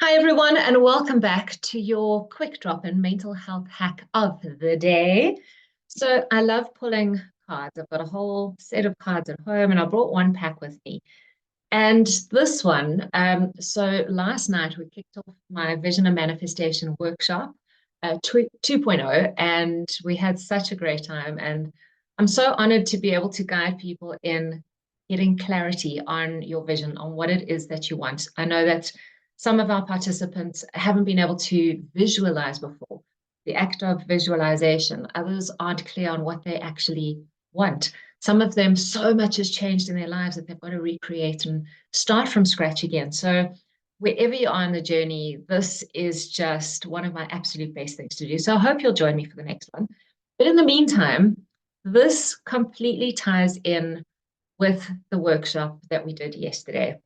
Hi, everyone, and welcome back to your quick drop in mental health hack of the day. So, I love pulling cards. I've got a whole set of cards at home, and I brought one pack with me. And this one, so last night we kicked off my Vision and Manifestation workshop 2.0, and we had such a great time. And I'm so honored to be able to guide people in getting clarity on your vision, on what it is that you want. I know that some of our participants haven't been able to visualize before, the act of visualization. Others aren't clear on what they actually want. Some of them, so much has changed in their lives that they've got to recreate and start from scratch again. So, wherever you are on the journey, this is just one of my absolute best things to do. So, I hope you'll join me for the next one. But in the meantime, this completely ties in with the workshop that we did yesterday.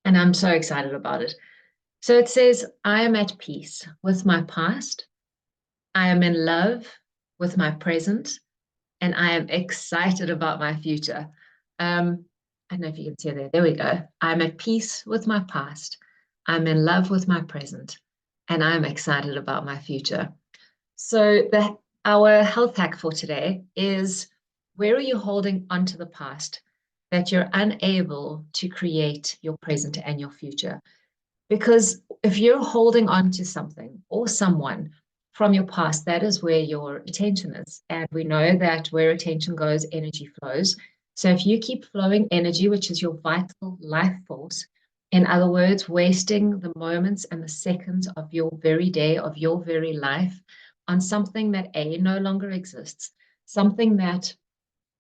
And I'm so excited about it. So, it says, I am at peace with my past, I am in love with my present, and I am excited about my future. I don't know if you can see there. There we go. I'm at peace with my past. I'm in love with my present, and I'm excited about my future. So our health hack for today is, where are you holding onto the past that you're unable to create your present and your future? Because if you're holding on to something or someone from your past, that is where your attention is. And we know that where attention goes, energy flows. So if you keep flowing energy, which is your vital life force, in other words, wasting the moments and the seconds of your very day, of your very life, on something that A, no longer exists, something that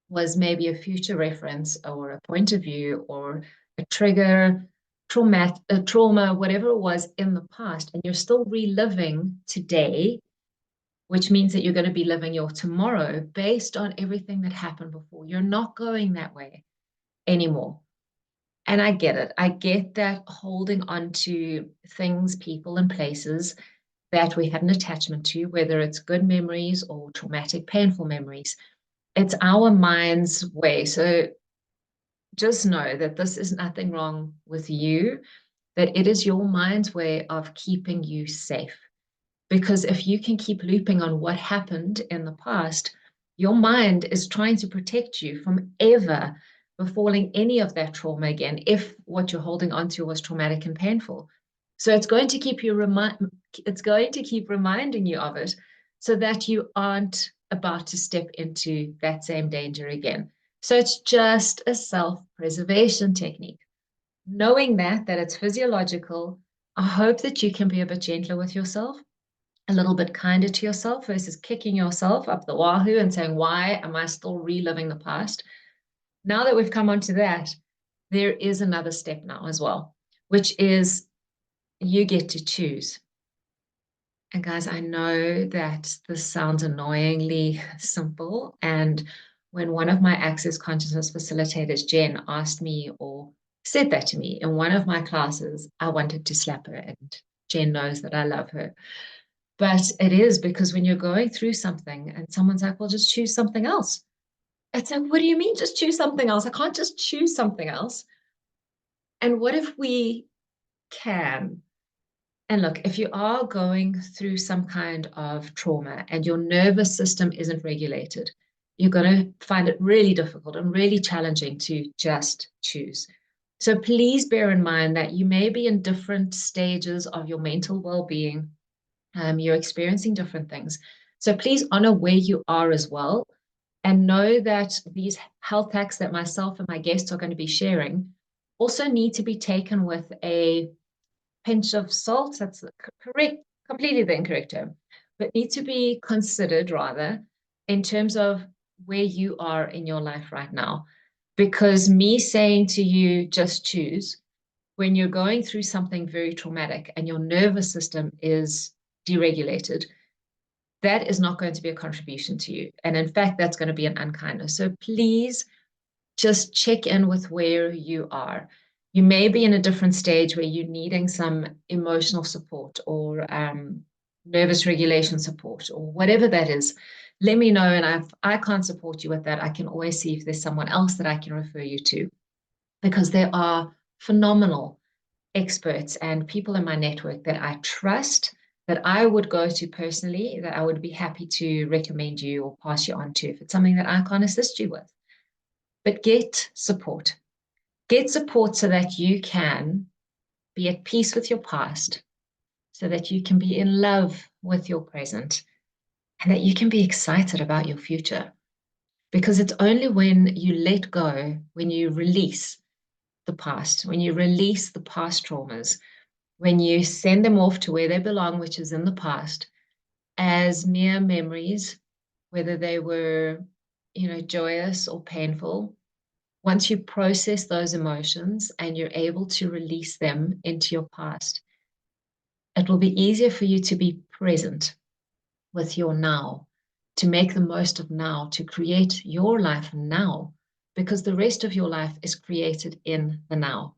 was maybe a future reference or a point of view or a trigger, trauma, whatever it was in the past, and you're still reliving today, which means that you're going to be living your tomorrow based on everything that happened before. You're not going that way anymore. And I get it. I get that holding on to things, people, and places that we had an attachment to, whether it's good memories or traumatic, painful memories, it's our mind's way. So just know that this is nothing wrong with you, that it is your mind's way of keeping you safe. Because if you can keep looping on what happened in the past, your mind is trying to protect you from ever befalling any of that trauma again, if what you're holding onto was traumatic and painful. So it's going to keep reminding you of it so that you aren't about to step into that same danger again. So it's just a self-preservation technique. Knowing that it's physiological, I hope that you can be a bit gentler with yourself, a little bit kinder to yourself versus kicking yourself up the wahoo and saying, why am I still reliving the past? Now that we've come onto that, there is another step now as well, which is you get to choose. And guys, I know that this sounds annoyingly simple. And when one of my Access Consciousness facilitators, Jen, asked me or said that to me in one of my classes, I wanted to slap her. And Jen knows that I love her. But it is because when you're going through something and someone's like, well, just choose something else. It's like, what do you mean just choose something else? I can't just choose something else. And what if we can? And look, if you are going through some kind of trauma and your nervous system isn't regulated, you're going to find it really difficult and really challenging to just choose. So please bear in mind that you may be in different stages of your mental well-being. You're experiencing different things. So please honor where you are as well. And know that these health hacks that myself and my guests are going to be sharing also need to be taken with a pinch of salt. That's the correct, completely the incorrect term, but need to be considered rather in terms of where you are in your life right now. Because me saying to you, just choose, when you're going through something very traumatic and your nervous system is deregulated, that is not going to be a contribution to you. And in fact, that's going to be an unkindness. So please just check in with where you are. You may be in a different stage where you're needing some emotional support or nervous regulation support or whatever that is. Let me know. And if I can't support you with that, I can always see if there's someone else that I can refer you to, because there are phenomenal experts and people in my network that I trust, that I would go to personally, that I would be happy to recommend you or pass you on to if it's something that I can't assist you with. But get support. Get support so that you can be at peace with your past, so that you can be in love with your present, and that you can be excited about your future. Because it's only when you let go, when you release the past, when you release the past traumas, when you send them off to where they belong, which is in the past, as mere memories, whether they were, joyous or painful. Once you process those emotions and you're able to release them into your past, it will be easier for you to be present with your now, to make the most of now, to create your life now, because the rest of your life is created in the now.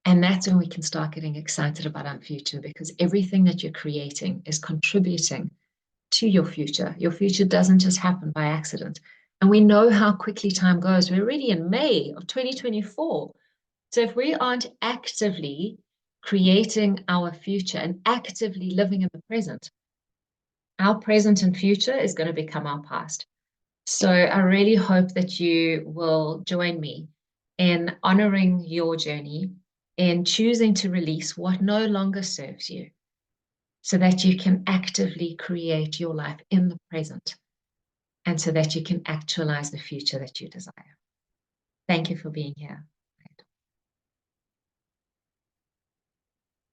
And that's when we can start getting excited about our future, because everything that you're creating is contributing to your future. Your future doesn't just happen by accident. And we know how quickly time goes. We're already in May of 2024. So if we aren't actively creating our future and actively living in the present, our present and future is going to become our past. So I really hope that you will join me in honoring your journey, in choosing to release what no longer serves you, so that you can actively create your life in the present and so that you can actualize the future that you desire. Thank you for being here.